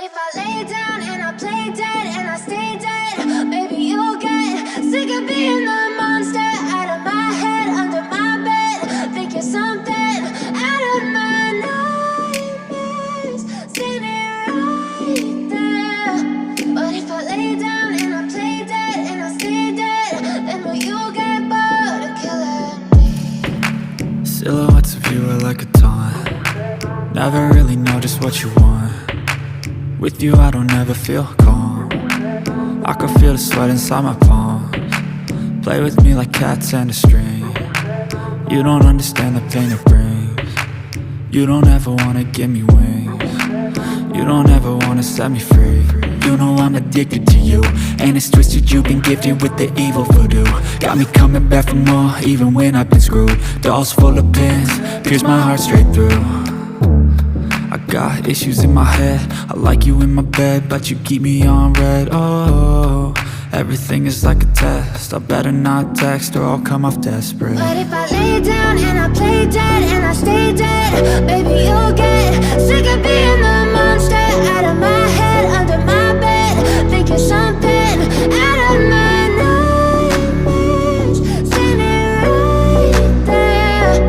if I lay down and I play dead and I stay dead, maybe you'll get sick of being the monster out of my head, under my bed. Think you're something out of my nightmares, standing right there. But if I lay down and I play dead and I stay dead, then will you get bored of killing me? Silhouettes of you are like a taunt. Never really know just what you want. With you I don't ever feel calm. I can feel the sweat inside my palms. Play with me like cats and a string. You don't understand the pain it brings. You don't ever wanna give me wings. You don't ever wanna set me free. You know I'm addicted to you, and it's twisted, you've been gifted with the evil voodoo. Got me coming back for more, even when I've been screwed. Dolls full of pins, pierce my heart straight through. I got issues in my head, I like you in my bed, but you keep me on red. Oh, everything is like a test. I better not text or I'll come off desperate. But if I lay down and I play dead and I stay dead, baby you'll get sick of being the monster out of my head, under my bed. Think you're something out of my nightmares, standing right there.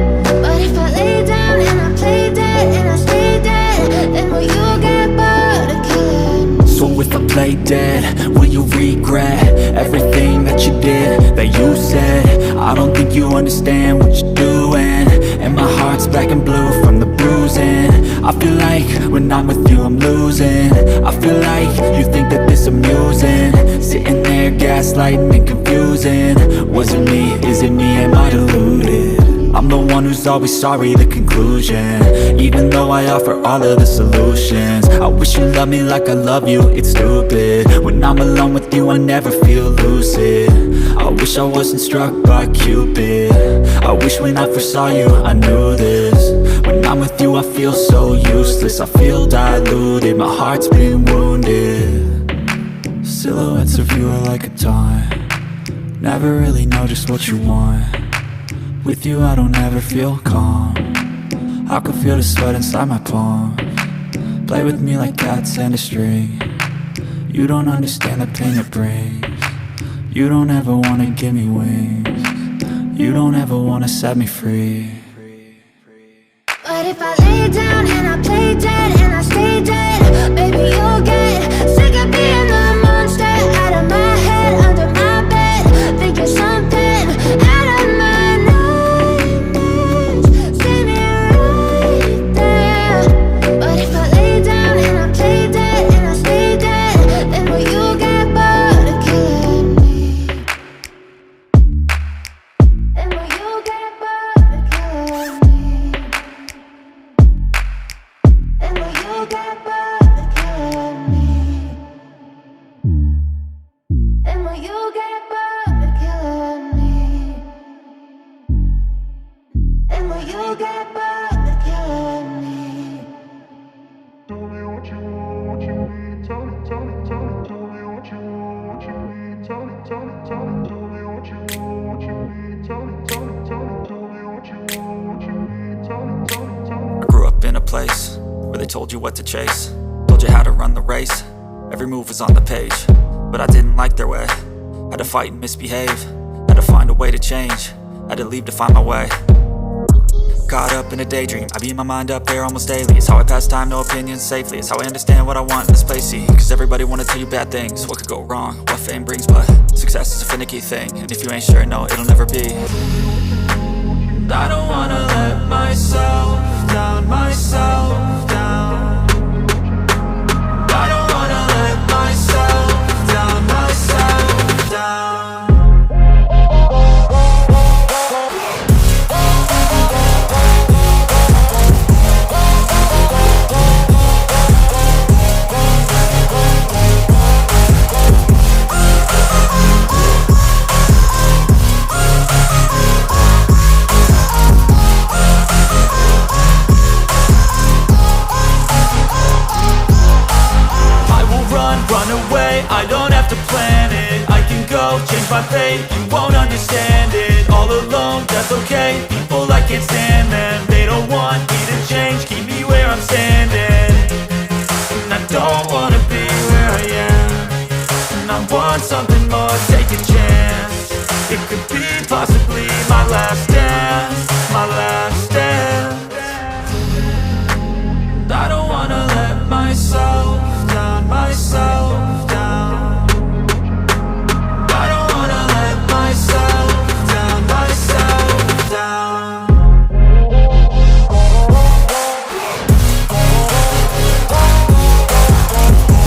But if I lay down and I play dead and I stay dead, then will you get bored of killing me? So if I play dead, will you regret everything that you did, that you said? I don't think you understand what you're doing, and my heart's black and blue from the bruising. I feel like when I'm with you I'm losing. I feel like you think that this amusing, sitting there gaslighting and confusing. Was it me? Is it me? Am I deluded? I'm the one who's always sorry, the conclusion, even though I offer all of the solutions. I wish you loved me like I love you, it's stupid. When I'm alone with you I never feel lucid. I wish I wasn't struck by Cupid. I wish when I first saw you I knew this. When I'm with you I feel so useless, I feel diluted, my heart's been wounded. Silhouettes of you are like a taunt. Never really know just what you want. With you I don't ever feel calm. I can feel the sweat inside my palms. Play with me like cats and a string. You don't understand the pain it brings. You don't ever wanna give me wings. You don't ever wanna set me free. But if I lay down and I play dead and I stay dead, baby you'll get sick of being the monster out of my head, under my bed. Think you're something out of my nightmares, standing right there. But if I lay down and I play dead and I stay dead, then will you get bored of killing me? Then will you get bored of killing me? Then will you get bored of killing me? Then will you get bored of killing me? Then will you get bored of killing me? Tell me what you want, what you need. Tell me, tell me, tell me. Tell me what you want, what you need. Tell me, tell me, tell me. Tell me what you want, what you need. Tell me, tell me, tell me. Tell me what you want, what you need. Tell me, tell me, tell me. I grew up in a place where they told you what to chase, told you how to run the race. Every move was on the page, but I didn't like their way. Had to fight and misbehave, had to find a way to change, had to leave to find my way. Caught up in a daydream, I beat my mind up there almost daily. It's how I pass time, no opinions safely. It's how I understand what I want in this place, see. Cause everybody wanna tell you bad things, what could go wrong, what fame brings. But success is a finicky thing, and if you ain't sure, no, it'll never be. I don't wanna let myself down, myself down. I don't wanna let myself down, myself down. Run away, I don't have to plan it. I can go, change my fate, you won't understand it. All alone, that's okay, people I can't stand them. They don't want me to change, keep me where I'm standing. And I don't wanna want something more.